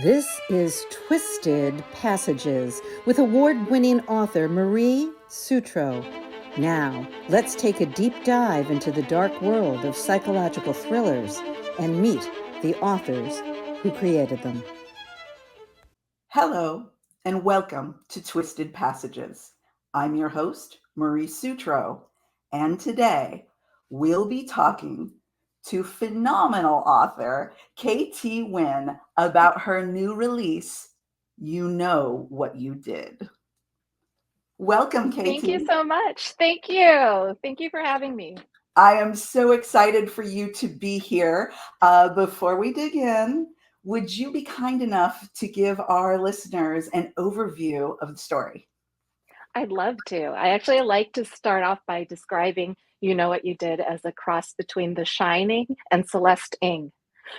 This is Twisted Passages with award-winning author Marie Sutro. Now, let's take a deep dive into the dark world of psychological thrillers and meet the authors who created them. Hello, and welcome to Twisted Passages. I'm your host, Marie Sutro, and today we'll be talking to phenomenal author KT Nguyen about her new release, You Know What You Did. Welcome, Thank you KT. so much. Thank you. Thank you for having me. I am so excited for you to be here. Before we dig in, would you be kind enough to give our listeners an overview of the story? I'd love to. I actually like to start off by describing You Know What You Did as a cross between The Shining and Celeste Ng,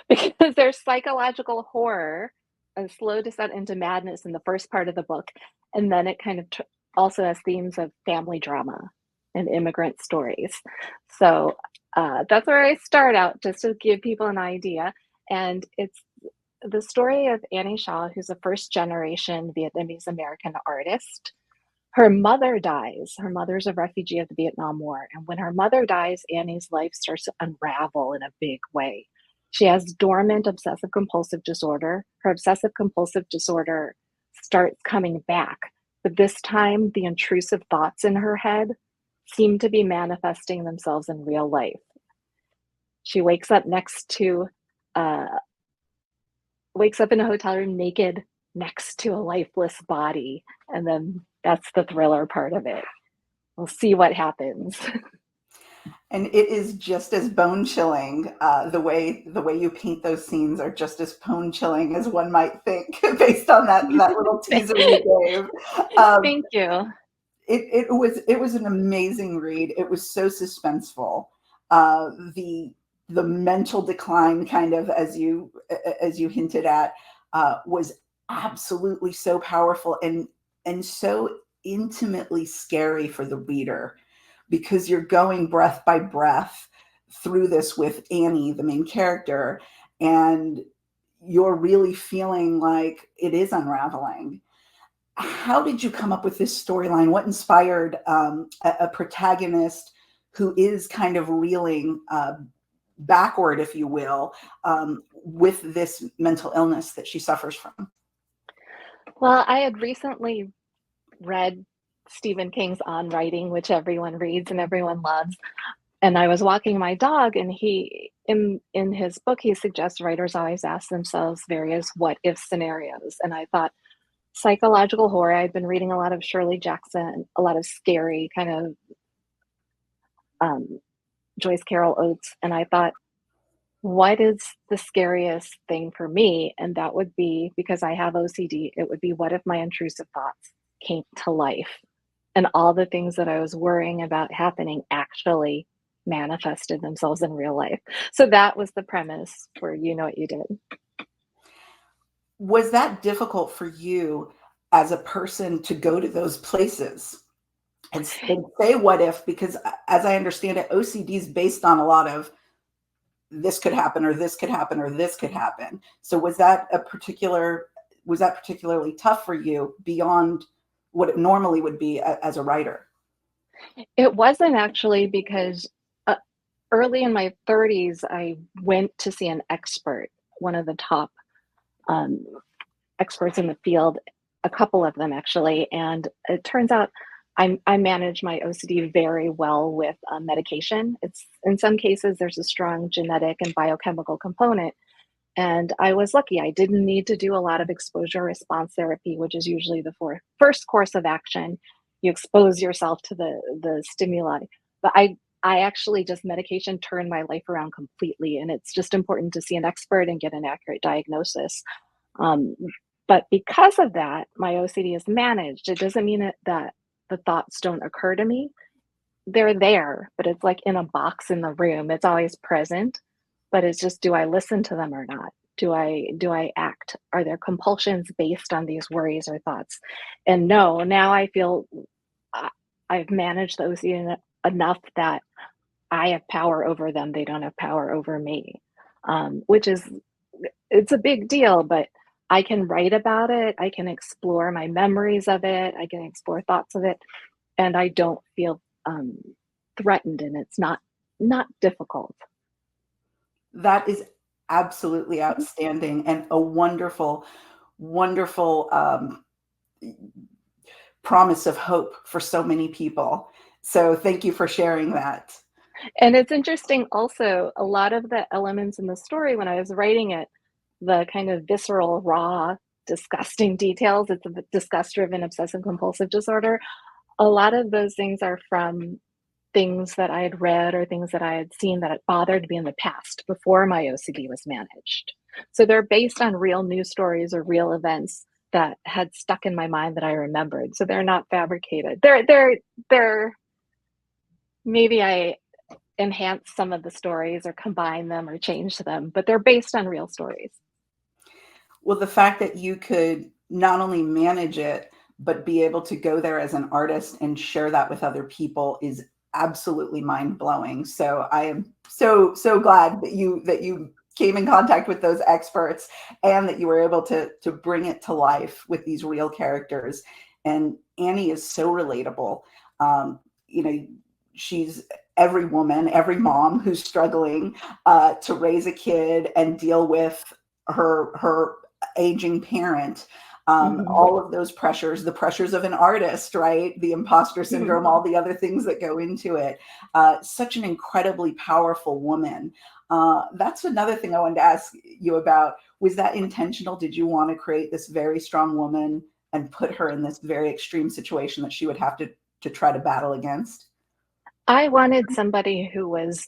because there's psychological horror, a slow descent into madness in the first part of the book, and then it kind of also has themes of family drama and immigrant stories. So that's where I start out, just to give people an idea. And it's the story of Annie Shaw, who's a first generation Vietnamese American artist. Her mother dies. Her mother's a refugee of the Vietnam War. And when her mother dies, Annie's life starts to unravel in a big way. She has dormant obsessive compulsive disorder. Her obsessive compulsive disorder starts coming back, but this time the intrusive thoughts in her head seem to be manifesting themselves in real life. She wakes up wakes up in a hotel room naked next to a lifeless body, and then that's the thriller part of it. We'll see what happens. And it is just as bone chilling. The way you paint those scenes are just as bone chilling as one might think, based on that little teaser you gave. Thank you. It was an amazing read. It was so suspenseful. The mental decline, kind of as you hinted at, was absolutely so powerful and so intimately scary for the reader, because you're going breath by breath through this with Annie, the main character, and you're really feeling like it is unraveling. How did you come up with this storyline? What inspired a protagonist who is kind of reeling backward, if you will, with this mental illness that she suffers from? Well, I had recently read Stephen King's On Writing, which everyone reads and everyone loves. And I was walking my dog, and he, in his book, he suggests writers always ask themselves various what if scenarios. And I thought, psychological horror, I'd been reading a lot of Shirley Jackson, a lot of scary kind of Joyce Carol Oates. And I thought, what is the scariest thing for me? And that would be, because I have OCD, it would be, what if my intrusive thoughts came to life and all the things that I was worrying about happening actually manifested themselves in real life? So that was the premise for You Know What You Did. Was that difficult for you as a person to go to those places and say what if? Because as I understand it, OCD is based on a lot of this could happen, or this could happen, or this could happen. So was that particularly tough for you beyond what it normally would be as a writer? It wasn't, actually, because early in my 30s, I went to see an expert, one of the top experts in the field, a couple of them actually. And it turns out I manage my OCD very well with medication. It's, in some cases, there's a strong genetic and biochemical component. And I was lucky. I didn't need to do a lot of exposure response therapy, which is usually the first course of action. You expose yourself to the stimuli. But I actually, just medication turned my life around completely. And it's just important to see an expert and get an accurate diagnosis. But because of that, my OCD is managed. It doesn't mean that the thoughts don't occur to me. They're there, but it's like in a box in the room. It's always present, but it's just, do I listen to them or not? Do I act? Are there compulsions based on these worries or thoughts? And no, now I feel I've managed the OCD enough that I have power over them. They don't have power over me, which is, it's a big deal, but I can write about it, I can explore my memories of it, I can explore thoughts of it, and I don't feel threatened, and it's not difficult. That is absolutely Mhm. outstanding and a wonderful, wonderful promise of hope for so many people. So thank you for sharing that. And it's interesting also, a lot of the elements in the story when I was writing it, the kind of visceral, raw, disgusting details, it's a disgust-driven obsessive compulsive disorder. A lot of those things are from things that I had read or things that I had seen that had bothered me in the past before my OCD was managed. So they're based on real news stories or real events that had stuck in my mind that I remembered. So they're not fabricated. They're maybe I enhance some of the stories or combine them or change them, but they're based on real stories. Well, the fact that you could not only manage it, but be able to go there as an artist and share that with other people is absolutely mind blowing. So I am so glad that you came in contact with those experts and that you were able to bring it to life with these real characters. And Annie is so relatable. You know, she's every woman, every mom who's struggling to raise a kid and deal with her aging parent, Mhm. all of those pressures, the pressures of an artist, right? The imposter Mhm. syndrome, all the other things that go into it. Such an incredibly powerful woman. That's another thing I wanted to ask you about. Was that intentional? Did you want to create this very strong woman and put her in this very extreme situation that she would have to try to battle against? I wanted somebody who was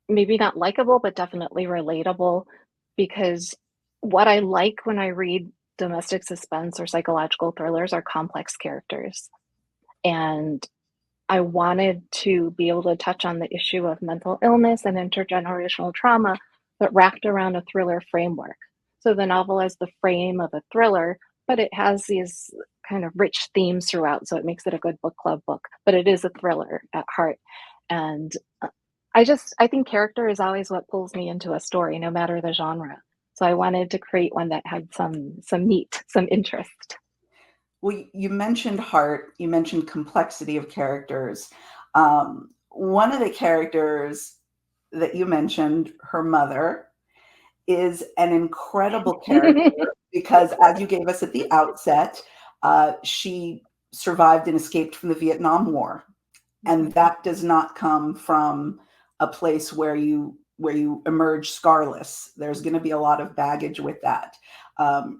maybe not likable, but definitely relatable, because what I like when I read domestic suspense or psychological thrillers are complex characters. And I wanted to be able to touch on the issue of mental illness and intergenerational trauma, but wrapped around a thriller framework. So the novel has the frame of a thriller, but it has these kind of rich themes throughout. So it makes it a good book club book, but it is a thriller at heart. And I think character is always what pulls me into a story, no matter the genre. So I wanted to create one that had some meat, some interest. Well, you mentioned heart, you mentioned complexity of characters. One of the characters that you mentioned, her mother, is an incredible character because, as you gave us at the outset, she survived and escaped from the Vietnam War, and Mhm. that does not come from a place where you emerge scarless. There's going to be a lot of baggage with that.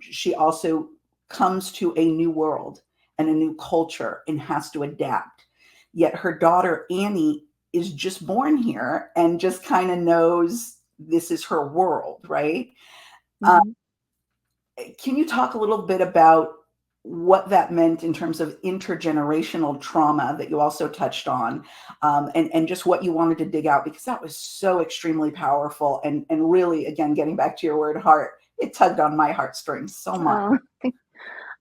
She also comes to a new world and a new culture and has to adapt. Yet her daughter Annie is just born here and just kind of knows this is her world, right? Uh, Mhm. can you talk a little bit about what that meant in terms of intergenerational trauma that you also touched on, and just what you wanted to dig out, because that was so extremely powerful and really, again, getting back to your word heart, it tugged on my heartstrings so much. Oh,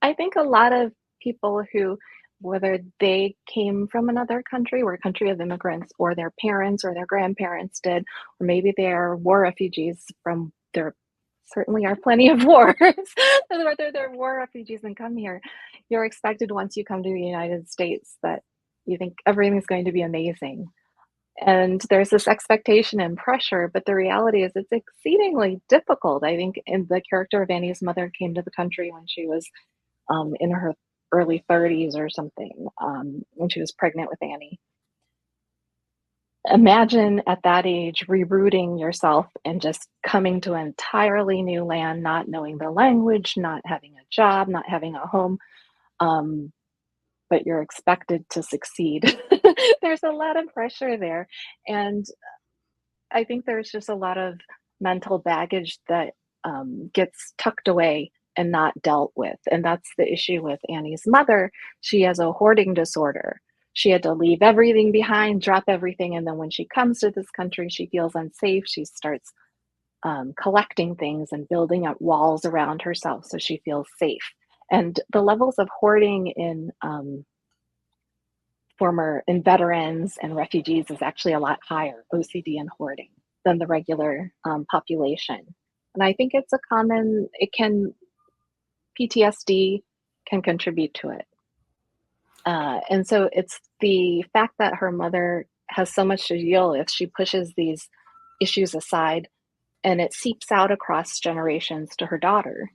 I think a lot of people who, whether they came from another country or a country of immigrants, or their parents or their grandparents did, or maybe they're war refugees from there certainly are plenty of wars, whether they're war refugees and come here, you're expected once you come to the United States that you think everything's going to be amazing. And there's this expectation and pressure, but the reality is it's exceedingly difficult. I think in the character of Annie's mother came to the country when she was in her early 30s or something, when she was pregnant with Annie. Imagine at that age rerouting yourself and just coming to an entirely new land, not knowing the language, not having a job, not having a home, um, but you're expected to succeed. There's a lot of pressure there. And I think there's just a lot of mental baggage that gets tucked away and not dealt with. And that's the issue with Annie's mother. She has a hoarding disorder. She had to leave everything behind, drop everything. And then when she comes to this country, she feels unsafe. She starts collecting things and building up walls around herself so she feels safe. And the levels of hoarding in former in veterans and refugees is actually a lot higher, OCD and hoarding, than the regular population. And I think it's a common, PTSD can contribute to it. And so it's the fact that her mother has so much to deal with, she pushes these issues aside and it seeps out across generations to her daughter,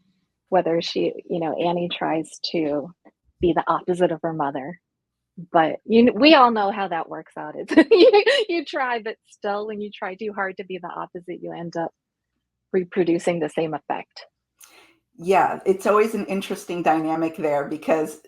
whether she, Annie tries to be the opposite of her mother. But we all know how that works out. It's you try, but still, when you try too hard to be the opposite, you end up reproducing the same effect. Yeah, it's always an interesting dynamic there, because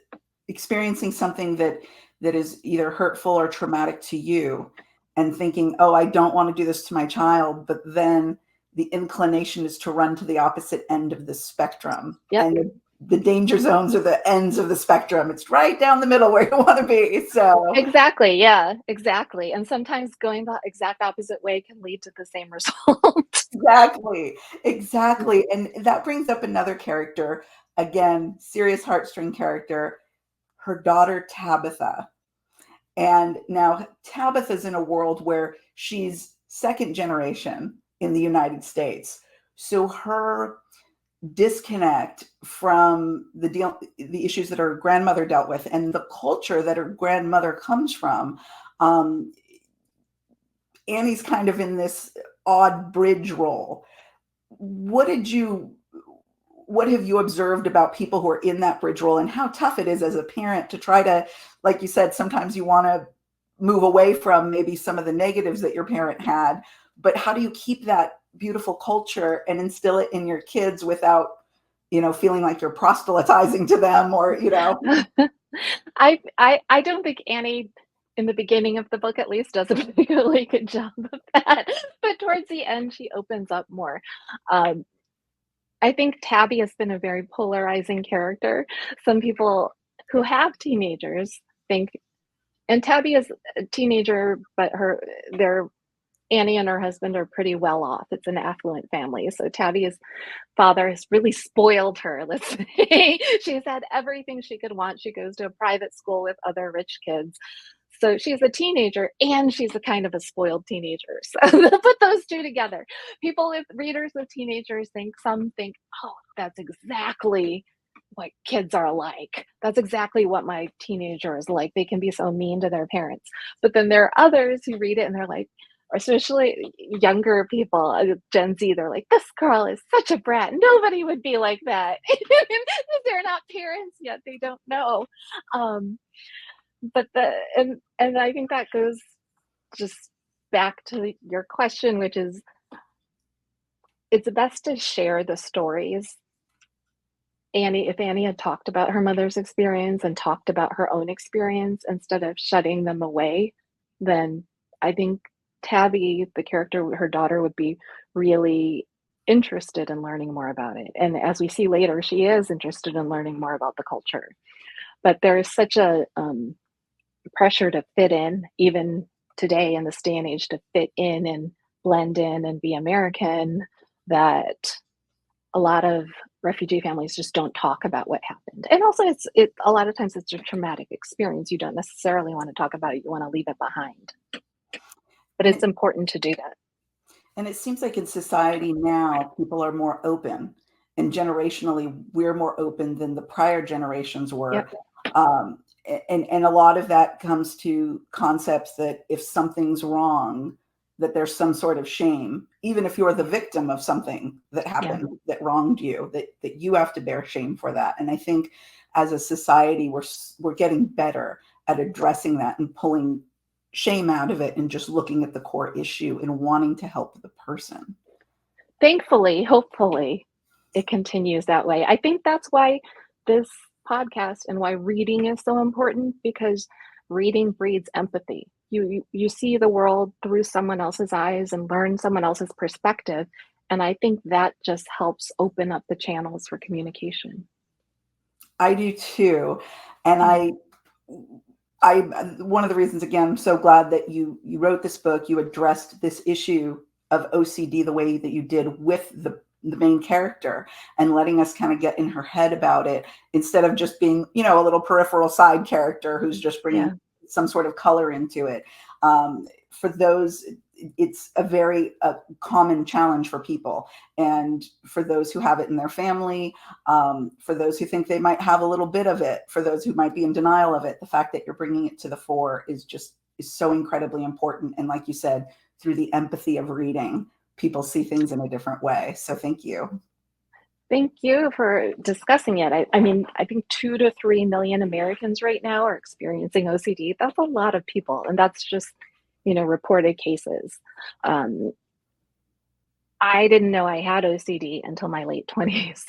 experiencing something that is either hurtful or traumatic to you and thinking, oh, I don't want to do this to my child, but then the inclination is to run to the opposite end of the spectrum. Yep. And the danger zones are the ends of the spectrum. It's right down the middle where you want to be. So Exactly. Yeah, exactly. And sometimes going the exact opposite way can lead to the same result. Exactly. And that brings up another character, again, serious heartstring character, her daughter Tabitha. And now Tabitha's in a world where she's second generation in the United States. So her disconnect from the issues that her grandmother dealt with and the culture that her grandmother comes from, Annie's kind of in this odd bridge role. What have you observed about people who are in that bridge role, and how tough it is as a parent to try to, like you said, sometimes you want to move away from maybe some of the negatives that your parent had, but how do you keep that beautiful culture and instill it in your kids without, feeling like you're proselytizing to them, or, I don't think Annie, in the beginning of the book at least, does a particularly good job of that. But towards the end, she opens up more. Um, I think Tabby has been a very polarizing character. Some people who have teenagers think, and Tabby is a teenager, but their Annie and her husband are pretty well off. It's an affluent family. So Tabby's father has really spoiled her, let's say. She's had everything she could want. She goes to a private school with other rich kids. So she's a teenager and she's a kind of a spoiled teenager. So put those two together. Readers with teenagers some think, oh, that's exactly what kids are like. That's exactly what my teenager is like. They can be so mean to their parents. But then there are others who read it and they're like, especially younger people, Gen Z, they're like, this girl is such a brat. Nobody would be like that. They're not parents yet. They don't know. But and I think that goes just back to your question, which is, it's best to share the stories. If Annie had talked about her mother's experience and talked about her own experience instead of shutting them away, then I think Tabby, the character, her daughter, would be really interested in learning more about it. And as we see later, she is interested in learning more about the culture. But there is such a pressure to fit in, even today in this day and age, to fit in and blend in and be American, that a lot of refugee families just don't talk about what happened. And also a lot of times it's a traumatic experience. You don't necessarily want to talk about it. You want to leave it behind. But it's important to do that. And it seems like in society now, people are more open, and generationally, we're more open than the prior generations were. Yep. And a lot of that comes to concepts that if something's wrong, that there's some sort of shame, even if you're the victim of something that happened, that wronged you, that you have to bear shame for that. And I think as a society, we're getting better at addressing that and pulling shame out of it and just looking at the core issue and wanting to help the person. Thankfully, hopefully, it continues that way. I think that's why this podcast and why reading is so important, because reading breeds empathy. You see the world through someone else's eyes and learn someone else's perspective. And I think that just helps open up the channels for communication. I do too. And I one of the reasons, again, I'm so glad that you wrote this book, you addressed this issue of OCD the way that you did with the main character, and letting us kind of get in her head about it, instead of just being, a little peripheral side character who's just bringing some sort of color into it. For those, it's a very common challenge for people. And for those who have it in their family, for those who think they might have a little bit of it, for those who might be in denial of it, the fact that you're bringing it to the fore is so incredibly important. And like you said, through the empathy of reading, people see things in a different way. So thank you. Thank you for discussing it. I mean, I think 2 to 3 million Americans right now are experiencing OCD. That's a lot of people, and that's just, reported cases. I didn't know I had OCD until my late 20s.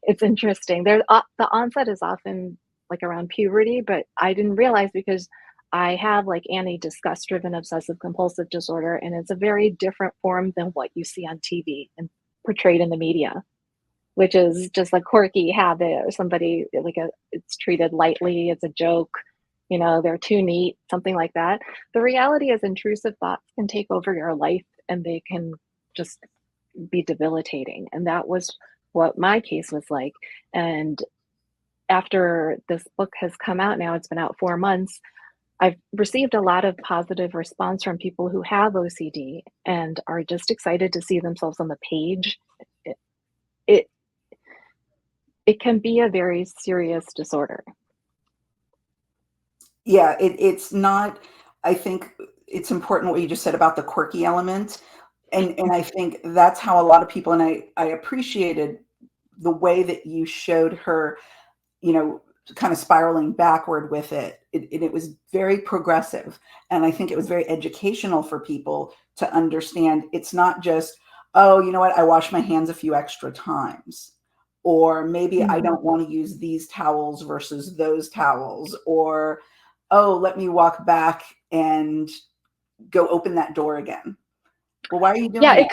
It's interesting. The onset is often like around puberty, but I didn't realize because I have like anti-disgust driven obsessive compulsive disorder, and it's a very different form than what you see on TV and portrayed in the media, which is just a quirky habit or somebody it's treated lightly, it's a joke, they're too neat, something like that. The reality is intrusive thoughts can take over your life and they can just be debilitating. And that was what my case was like. And after this book has come out now, it's been out 4 months, I've received a lot of positive response from people who have OCD and are just excited to see themselves on the page. It, it can be a very serious disorder. Yeah, it's not, I think it's important what you just said about the quirky element. And I think that's how a lot of people, and I appreciated the way that you showed her, kind of spiraling backward with it. It was very progressive. And I think it was very educational for people to understand it's not just, oh, you know what, I wash my hands a few extra times. Or maybe I don't want to use these towels versus those towels. Or, oh, let me walk back and go open that door again. Well, why are you doing Yeah, that?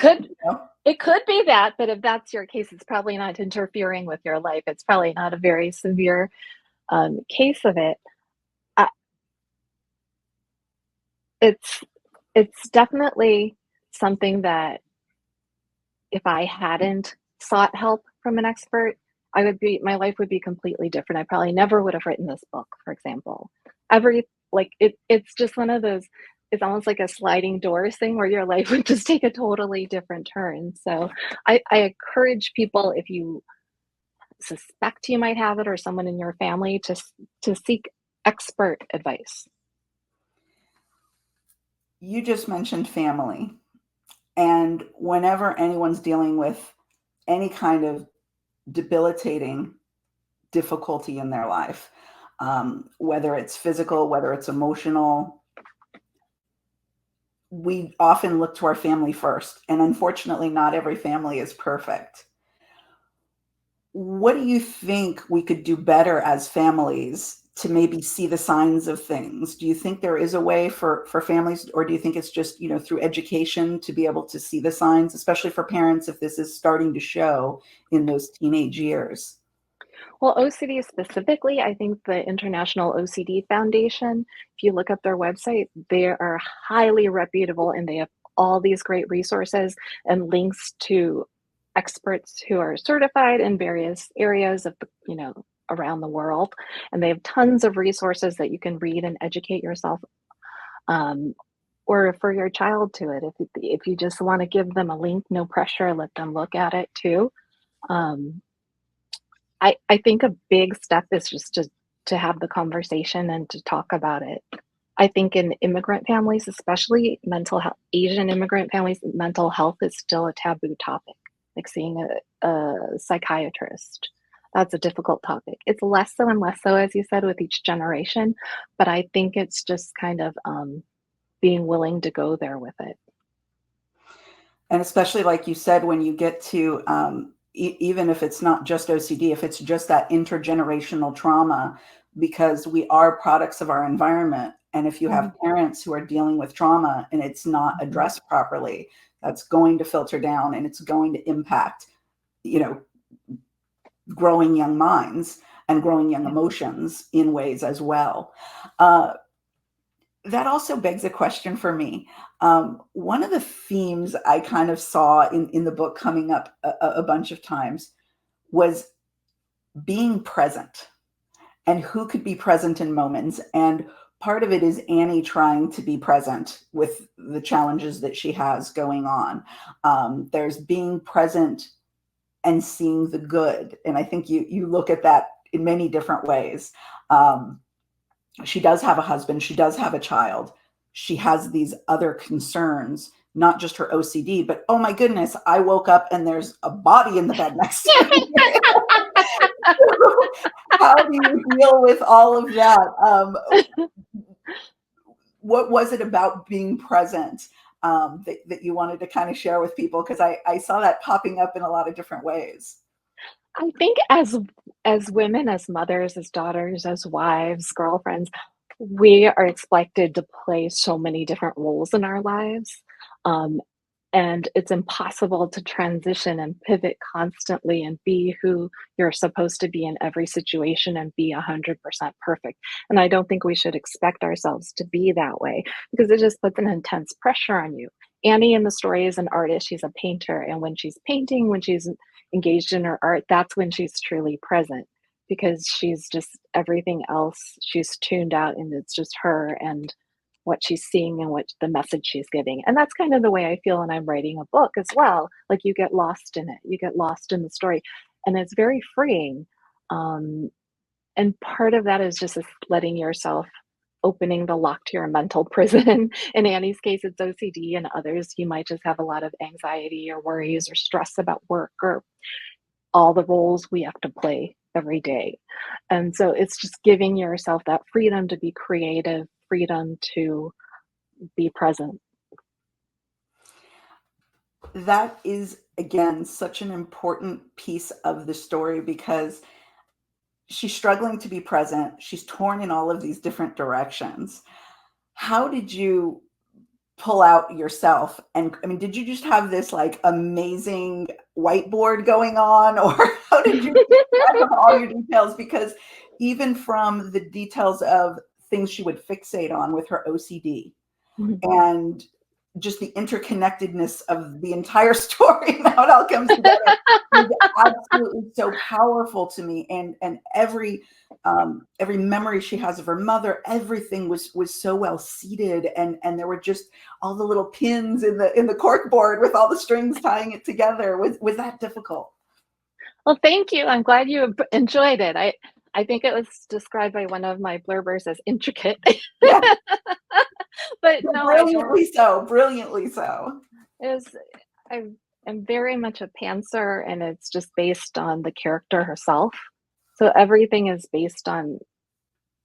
it could be that, but if that's your case, it's probably not interfering with your life. It's probably not a very severe case of it. It's definitely something that if I hadn't sought help from an expert, my life would be completely different. I probably never would have written this book, for example. It's just one of those, it's almost like a sliding doors thing where your life would just take a totally different turn. So I encourage people, if you suspect you might have it or someone in your family, to seek expert advice. You just mentioned family. And whenever anyone's dealing with any kind of debilitating difficulty in their life, whether it's physical, whether it's emotional, we often look to our family first. And unfortunately, not every family is perfect. What do you think we could do better as families to maybe see the signs of things? Do you think there is a way for families, or do you think it's just, through education to be able to see the signs, especially for parents, if this is starting to show in those teenage years? Well, OCD specifically, I think the International OCD Foundation, if you look up their website, they are highly reputable and they have all these great resources and links to experts who are certified in various areas of around the world. And they have tons of resources that you can read and educate yourself, or refer your child to it. If you just want to give them a link, no pressure, let them look at it too. I think a big step is just to have the conversation and to talk about it. I think in immigrant families, especially mental health, Asian immigrant families, mental health is still a taboo topic, like seeing a psychiatrist. That's a difficult topic. It's less so and less so, as you said, with each generation, but I think it's just kind of being willing to go there with it. And especially like you said, when you get to even if it's not just OCD, if it's just that intergenerational trauma, because we are products of our environment. And if you have parents who are dealing with trauma and it's not addressed properly, that's going to filter down and it's going to impact, growing young minds and growing young emotions in ways as well. That also begs a question for me. One of the themes I kind of saw in the book coming up a bunch of times was being present and who could be present in moments. And part of it is Annie trying to be present with the challenges that she has going on. There's being present and seeing the good. And I think you look at that in many different ways. She does have a husband. She does have a child. She has these other concerns, not just her OCD, but oh my goodness, I woke up and there's a body in the bed next to me. How do you deal with all of that? What was it about being present that you wanted to kind of share with people? Because I saw that popping up in a lot of different ways. I think as women, as mothers, as daughters, as wives, girlfriends, we are expected to play so many different roles in our lives. Um, and it's impossible to transition and pivot constantly and be who you're supposed to be in every situation and be 100% perfect. And I don't think we should expect ourselves to be that way because it just puts an intense pressure on you. Annie in the story is an artist, she's a painter. And when she's painting, when she's engaged in her art, that's when she's truly present because she's just everything else, she's tuned out and it's just her and what she's seeing and what the message she's giving. And that's kind of the way I feel when I'm writing a book as well. Like you get lost in it, you get lost in the story, and it's very freeing. Um, and part of that is just letting yourself opening the lock to your mental prison. In Annie's case, it's OCD, and others, you might just have a lot of anxiety or worries or stress about work or all the roles we have to play every day. And so it's just giving yourself that freedom to be creative, freedom to be present. That is, again, such an important piece of the story because she's struggling to be present. She's torn in all of these different directions. How did you pull out yourself? And I mean, did you just have this like amazing whiteboard going on, or how did you keep track of all your details? Because even from the details of things she would fixate on with her OCD and just the interconnectedness of the entire story and how it all comes together is absolutely so powerful to me. And every memory she has of her mother, everything was so well seated, and there were just all the little pins in the cork board with all the strings tying it together. Was that difficult? Well, thank you. I'm glad you enjoyed it. I think it was described by one of my blurbers as intricate. Yeah. But no, brilliantly so. Brilliantly so. I am very much a pantser, and it's just based on the character herself. So everything is based on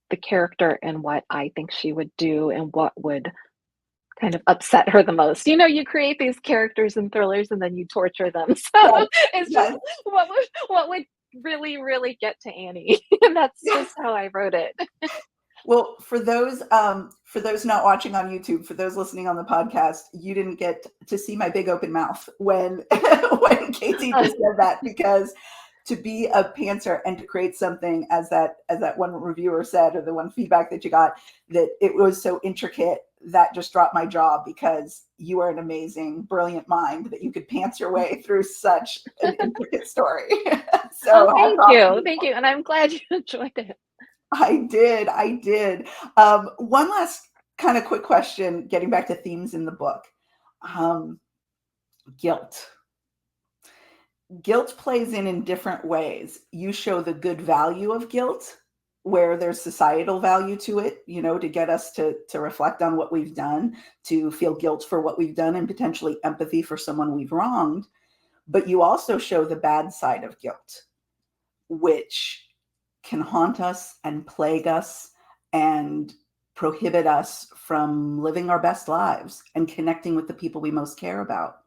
the character and what I think she would do and what would kind of upset her the most. You know, you create these characters in thrillers and then you torture them. So Yes. it's Yes. just what would really, really get to Annie. And that's just how I wrote it. Well, for those not watching on YouTube, for those listening on the podcast, you didn't get to see my big open mouth when when Katie just said that, because to be a pantser and to create something as that one reviewer said, or the one feedback that you got, that it was so intricate, that just dropped my jaw, because you are an amazing, brilliant mind that you could pants your way through such an intricate story. So thank you. And I'm glad you enjoyed it. I did. One last kind of quick question, getting back to themes in the book. Guilt. Guilt plays in different ways. You show the good value of guilt, where there's societal value to it, you know, to get us to reflect on what we've done, to feel guilt for what we've done, and potentially empathy for someone we've wronged. But you also show the bad side of guilt, which can haunt us and plague us and prohibit us from living our best lives and connecting with the people we most care about.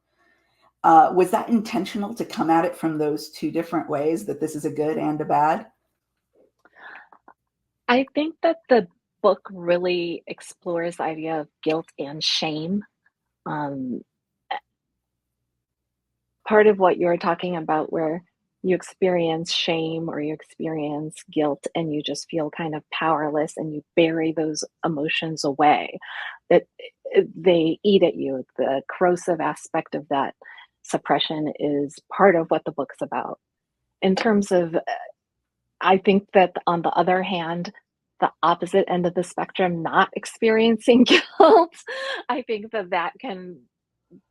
Was that intentional to come at it from those two different ways, that this is a good and a bad? I think that the book really explores the idea of guilt and shame. Um, Part of what you're talking about, where you experience shame or you experience guilt and you just feel kind of powerless and you bury those emotions away, that they eat at you. The corrosive aspect of that suppression is part of what the book's about. In terms of, I think that on the other hand, the opposite end of the spectrum, not experiencing guilt, I think that that can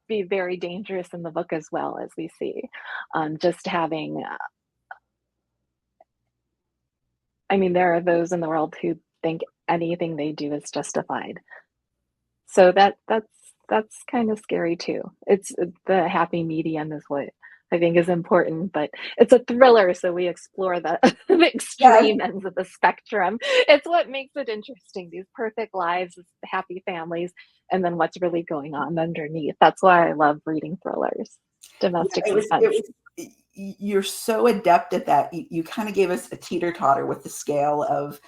be very dangerous in the book as well, as we see. Just having, I mean, there are those in the world who think anything they do is justified. So that's kind of scary too. It's the happy medium is what I think is important, but it's a thriller, so we explore the, the Yes. extreme ends of the spectrum. It's what makes it interesting. These perfect lives, happy families, and then what's really going on underneath. That's why I love reading thrillers, domestic suspense. You're so adept at that. You kind of gave us a teeter-totter with the scale of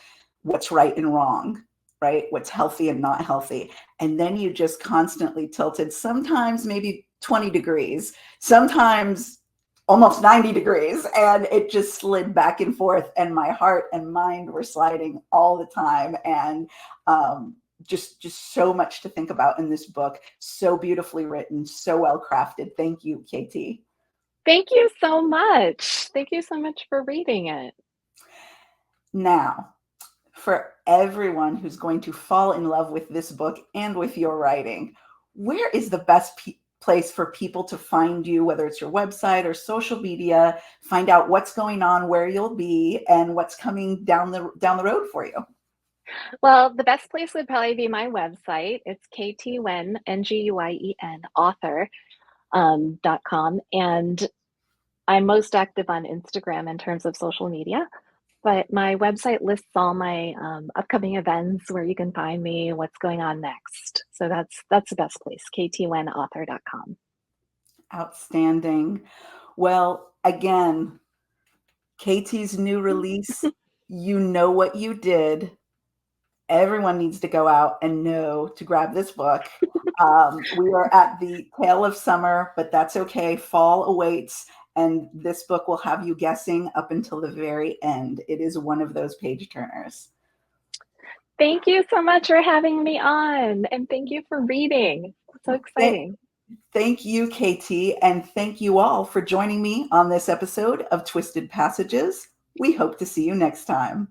what's right and wrong, right? What's healthy and not healthy. And then you just constantly tilted, sometimes maybe 20 degrees, sometimes almost 90 degrees. And it just slid back and forth. And my heart and mind were sliding all the time. And just so much to think about in this book. So beautifully written, so well crafted. Thank you, KT. Thank you so much. Thank you so much for reading it. Now, for everyone who's going to fall in love with this book and with your writing, where is the best place for people to find you, whether it's your website or social media, find out what's going on, where you'll be, and what's coming down the road for you? Well, the best place would probably be my website. It's KT Nguyen, author. .com, and I'm most active on Instagram in terms of social media, but my website lists all my upcoming events, where you can find me, what's going on next. So that's the best place, ktwenauthor.com. Outstanding. Well, again, KT's new release, You Know What You Did. Everyone needs to go out and know to grab this book. We are at the tail of summer, but that's okay. Fall awaits, and this book will have you guessing up until the very end. It is one of those page turners. Thank you so much for having me on, and thank you for reading. It's so exciting. Thank you, KT, and thank you all for joining me on this episode of Twisted Passages. We hope to see you next time.